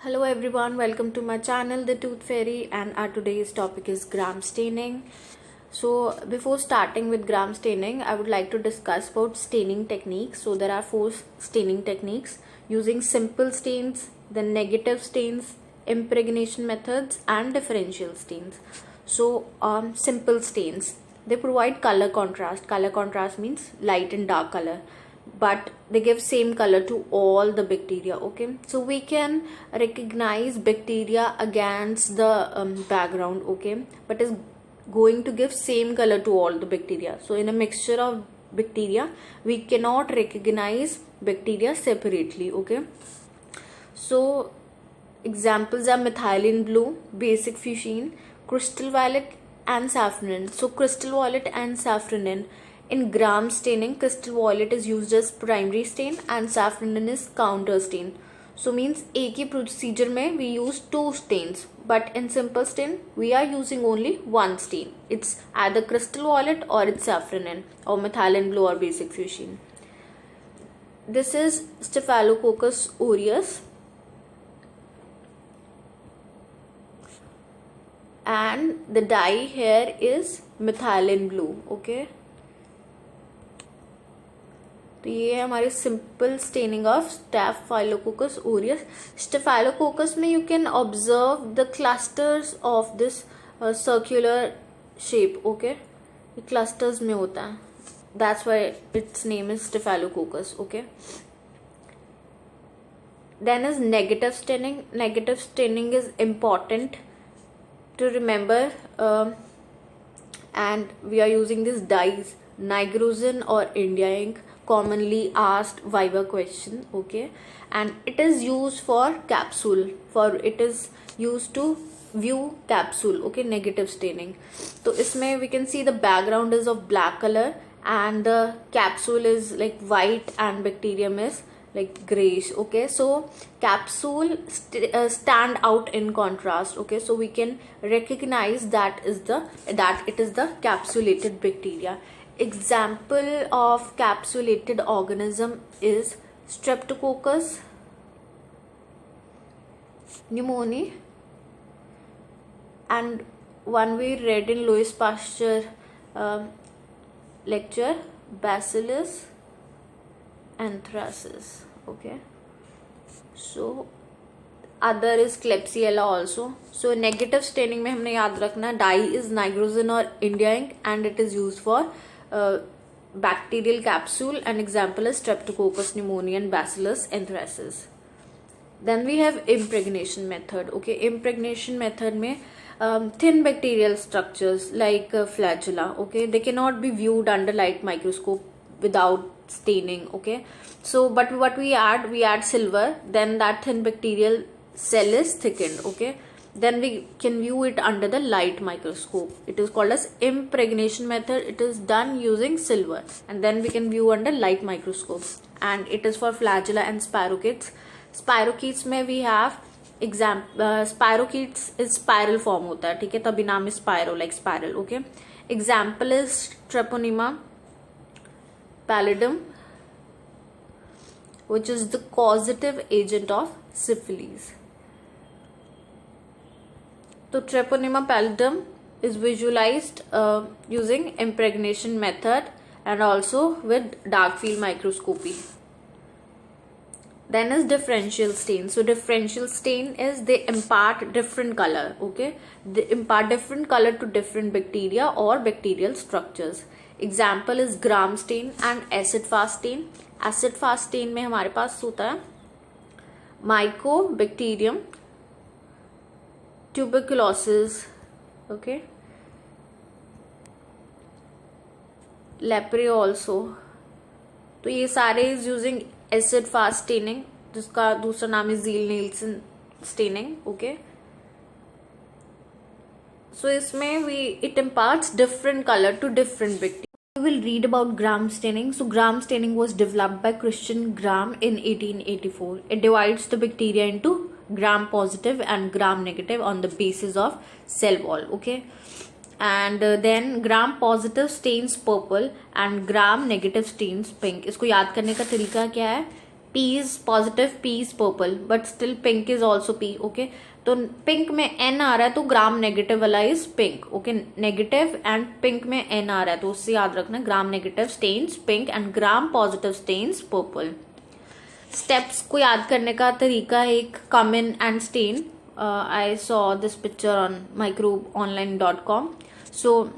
Hello everyone, welcome to my channel The Tooth Fairy, and our today's topic is gram staining. So before starting with gram staining, I would like to discuss about staining techniques. So there are four staining techniques: using simple stains, then negative stains, impregnation methods, and differential stains. So simple stains, they provide color contrast. Color contrast means light and dark color, but they give same color to all the bacteria. Okay, so we can recognize bacteria against the background. Okay, but is going to give same color to all the bacteria. So in a mixture of bacteria, we cannot recognize bacteria separately. Okay, so examples are methylene blue, basic fuchsin, crystal violet, and safranin. So crystal violet and safranin, in gram staining, crystal violet is used as primary stain and safranin is counter stain. So means एक ही procedure में we use two stains, but in simple stain we are using only one stain. It's either crystal violet or it's safranin or methylene blue or basic fuchsin. This is Staphylococcus aureus, and the dye here is methylene blue. Okay, तो ये है हमारे simple staining of Staphylococcus aureus. Staphylococcus में you can observe the clusters of this circular shape. Okay, ये clusters में होता है, that's why its name is Staphylococcus. Okay, then is negative staining. Negative staining is important to remember, and we are using these dyes, nigrosin or India ink, commonly asked viva question. Okay, and it is used for capsule, it is used to view capsule. Okay, negative staining. तो इसमें we can see the background is of black color and the capsule is like white and bacterium is like grayish. Okay, so capsule stand out in contrast. Okay, so we can recognize that it is the capsulated bacteria. Example of capsulated organism is Streptococcus pneumoniae, and one we read in Louis Pasteur lecture, Bacillus anthracis. Okay, so other is Klebsiella also. So negative staining में हमने याद रखना, dye is nigrosin or India ink and it is used for bacterial capsule, and example is Streptococcus pneumoniae and Bacillus anthracis. Then we have impregnation method. Okay, impregnation method में thin bacterial structures like flagella. Okay, they cannot be viewed under light microscope without staining. Okay, so but what we add silver, then that thin bacterial cell is thickened. Okay, then we can view it under the light microscope. It is called as impregnation method. It is done using silver, and then we can view under light microscope, and it is for flagella and spirochetes. Spirochetes में we have spirochetes is spiral form होता है. ठीक है, तभी नाम is spiro, like spiral. Okay, example is Treponema pallidum, which is the causative agent of syphilis. So Treponema pallidum is visualized using impregnation method and also with dark field microscopy. Then is differential stain. So differential stain is they impart different color. Okay, they impart different color to different bacteria or bacterial structures. Example is gram stain and acid fast stain. Acid fast stain में हमारे पास होता है Mycobacterium tuberculosis. Okay, lepre also. तो ये सारे is using acid fast staining, जिसका दूसरा नाम है Ziehl-Neelsen staining. Okay, so इसमें it imparts different color to different bacteria. We will read about gram staining. So gram staining was developed by Christian Gram in 1884. It divides the bacteria into gram positive and gram negative on the basis of cell wall. Okay, and then gram positive stains purple and gram negative stains pink. इसको याद करने का तरीका क्या है? P is positive, P is purple, but still pink is also P. Okay, तो pink में N आ रहा है तो ग्राम नेगेटिव वाला is pink. Okay, negative and pink में N आ रहा है तो उससे याद रखना gram negative stains pink and gram positive stains purple. Steps को याद करने का तरीका है एक come in and stain. I saw this picture on microbeonline.com. So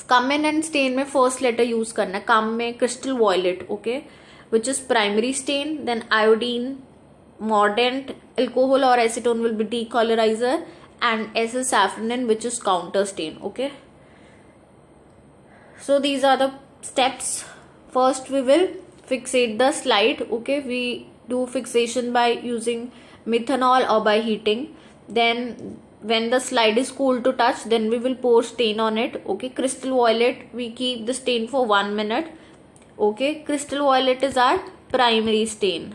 come in and stain में फर्स्ट लेटर यूज करना है. कम में crystal violet, okay, which is primary stain. Then iodine, mordant, alcohol or acetone will be decolorizer, and S is safranin, which is counter stain. Okay, so these are the steps. First we will fixate the slide. Okay, we do fixation by using methanol or by heating. Then when the slide is cool to touch, then we will pour stain on it. Okay, crystal violet, we keep the stain for 1 minute. Okay, crystal violet is our primary stain.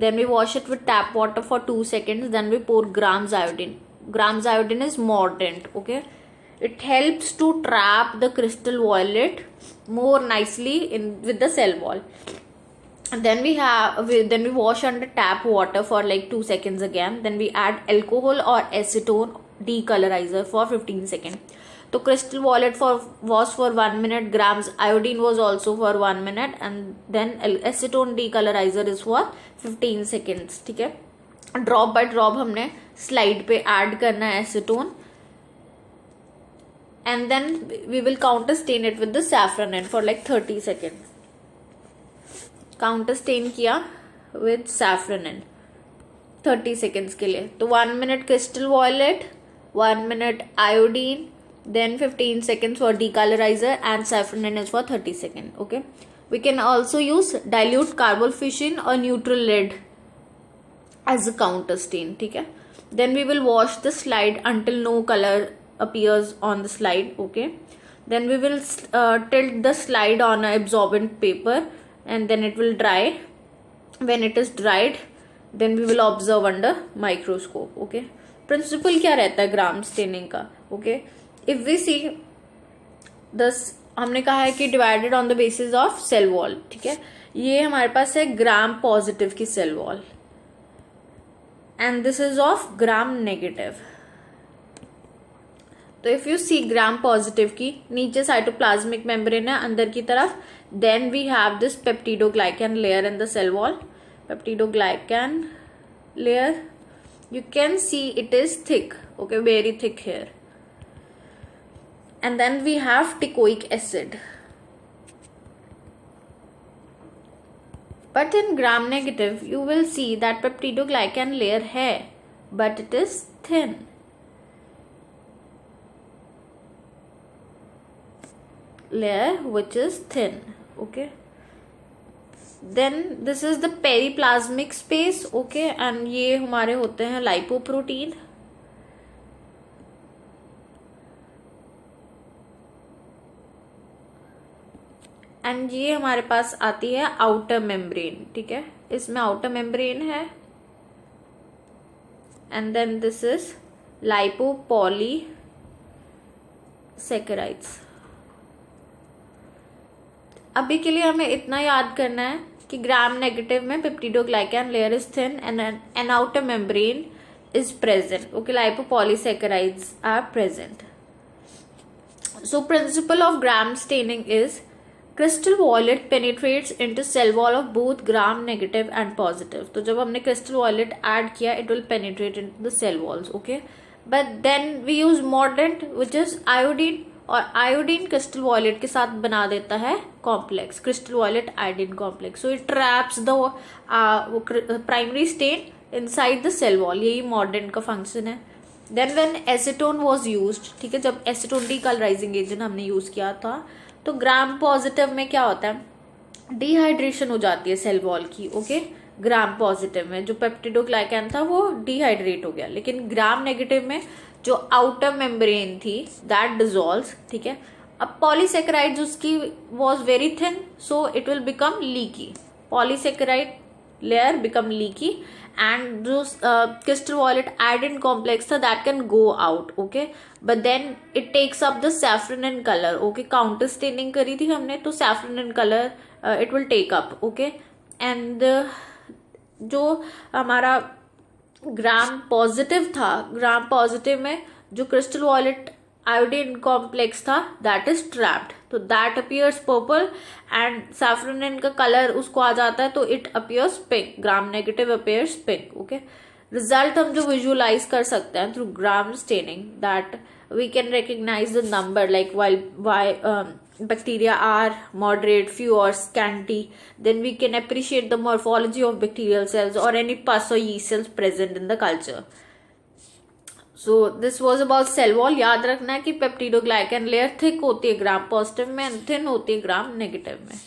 Then we wash it with tap water for 2 seconds. Then we pour grams iodine. Grams iodine is mordant. Okay, it helps to trap the crystal violet more nicely in with the cell wall. And then we wash under tap water for like 2 seconds again. Then we add alcohol or acetone decolorizer for 15 seconds. तो crystal wallet was for 1 minute, grams iodine was also for 1 minute, and then acetone decolorizer is for 15 seconds. ठीक है, drop by drop हमने slide पे add करना है acetone, and then we will counter stain it with the safranin for like 30 second. Counter stain किया with safranin 30 seconds के लिए. तो 1 minute crystal violet, 1 minute iodine, then 15 seconds for decolorizer, and safranin is for 30 seconds. Okay, we can also use dilute carbamazepine or neutral lead as a counter stain. ठीक है, then we will wash the slide until no color appears on the slide. Okay, then we will tilt the slide on an absorbent paper, and then it will dry. When it is dried, then we will observe under microscope. Okay, principle क्या रहता है gram staining का? Okay, if we see this, हमने कहा है कि divided on the basis of cell wall. ठीक है, ये हमारे पास है ग्राम पॉजिटिव की cell wall, and this is of gram negative. तो if you see gram positive की नीचे साइटोप्लाज्मिक मेम्ब्रेन है अंदर की तरफ, then we have this peptidoglycan layer in the cell wall. Peptidoglycan layer, you can see it is thick. Okay, very thick here. And then we have teichoic acid. But in gram negative, you will see that peptidoglycan layer है, but it is thin. Layer which is thin. Okay. Then this is the periplasmic space. Okay, and ये हमारे होते हैं lipoprotein. And ये हमारे पास आती है outer membrane. ठीक है, इसमें आउटर मेम्ब्रेन है, and then this is lipopolysaccharides. अभी के लिए हमें इतना याद करना है कि ग्राम नेगेटिव में peptidoglycan layer is thin and an outer membrane is present. Okay, lipopolysaccharides are present. So principle of gram staining is crystal violet penetrates into cell wall of both gram negative and positive. तो जब हमने crystal violet add किया, it will penetrate into the cell walls. Okay, but then we use mordant which is iodine, और iodine crystal violet के साथ बना देता है complex, crystal violet iodine complex. So it traps the primary stain inside the cell wall. यही mordant का function है. Then when acetone was used, ठीक है, जब एसीटोन डीकलराइजिंग एजेंट हमने यूज किया था, तो ग्राम पॉजिटिव में क्या होता है, डिहाइड्रेशन हो जाती है सेल वॉल की. ओके, ग्राम पॉजिटिव में जो पेप्टिडोग्लाइकन था वो डिहाइड्रेट हो गया, लेकिन ग्राम नेगेटिव में जो आउटर मेम्ब्रेन थी दैट डिजोल्व्स. ठीक है, अब पॉलीसेकेराइड्स उसकी was very thin, so it will become leaky. Polysaccharide layer become leaky, and those crystal violet iodine complex tha that can go out. Okay, but then it takes up the safranin color. Okay, counter staining करी थी हमने, तो safranin color it will take up. Okay, and जो हमारा gram positive था, gram positive में जो crystal violet iodine complex था दैट इज ट्रैप्ड, तो that appears purple and safranin का कलर उसको आ जाता है तो it appears pink, gram negative appears pink. Okay, result हम जो विजुअलाइज कर सकते हैं through gram staining, that we can recognise the number like why bacteria are moderate, few or scanty. Then we can appreciate the morphology of bacterial cells or any pus or yeast cells present in the culture. So this was about cell wall. याद रखना है कि peptidoglycan layer thick होती है gram positive में and thin होती है gram negative में.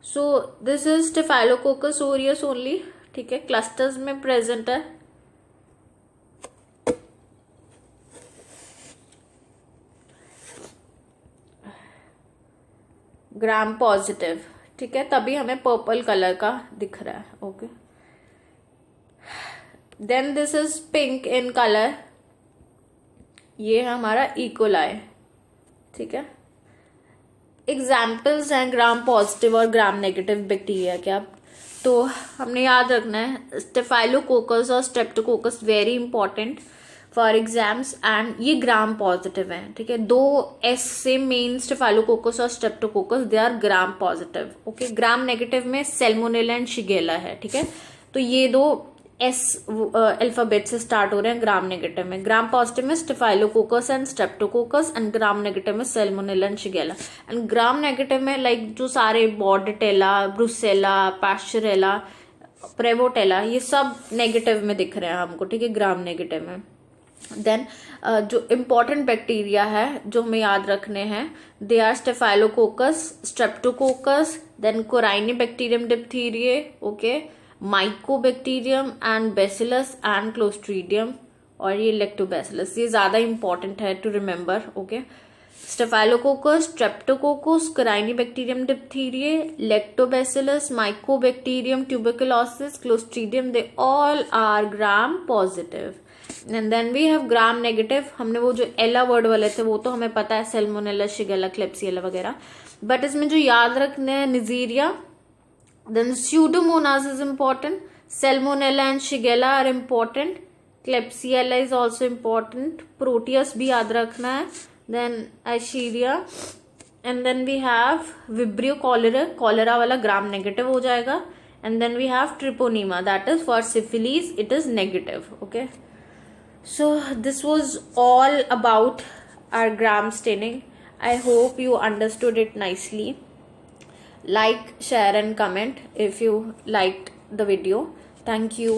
So this is Staphylococcus aureus only. ठीक है, क्लस्टर्स में प्रेजेंट है. ग्राम पॉजिटिव, ठीक है, तभी हमें पर्पल कलर का दिख रहा है. Okay, then this is pink in colour, ये है हमारा इकोलाई. ठीक है, एग्जाम्पल्स हैं ग्राम पॉजिटिव और ग्राम नेगेटिव बैक्टीरिया के. अब तो हमने याद रखना है स्टेफाइलोकोकस और streptococcus very important for exams, and ये ग्राम पॉजिटिव है. ठीक है, 2 एस से मेन स्टेफाइलोकोकस और streptococcus they are gram positive. Okay, gram negative में सैल्मोनेला एंड शिगेला है. ठीक है, तो ये 2 एस अल्फाबेट से स्टार्ट हो रहे हैं ग्राम नेगेटिव में. ग्राम पॉजिटिव में staphylococcus and streptococcus and gram negative में salmonella and shigella. And gram negative में लाइक जो सारे बॉर्डेटेला, ब्रुसेला, पास्चरेला, प्रेवोटेला, ये सब नेगेटिव में दिख रहे हैं हमको. ठीक है, ग्राम नेगेटिव में. देन जो इम्पोर्टेंट बैक्टीरिया है जो हमें याद रखने हैं, they are staphylococcus, streptococcus, then corynebacterium diphtheriae, okay, mycobacterium and bacillus and clostridium, और ये लेक्टोबैसिलस. ये ज्यादा इंपॉर्टेंट है to remember. Okay, staphylococcus, streptococcus, corynebacterium diphtheriae, lactobacillus, mycobacterium tuberculosis, clostridium, they all are gram positive. And then we have gram negative. हमने वो जो एला word वाले थे वो तो हमें पता है, सैल्मोनेला, शिगेला, क्लेप्सियला वगैरह, बट इसमें जो याद रखने हैं neisseria, then pseudomonas is important, salmonella and shigella are important, klebsiella is also important, proteus भी याद रखना है, then escherichia, and then we have vibrio cholerae, cholera वाला ग्राम नेगेटिव हो जाएगा. And then we have treponema, that is for syphilis, it is negative. Okay, so this was all about our gram staining. I hope you understood it nicely. Like, share and comment if you liked the video. Thank you.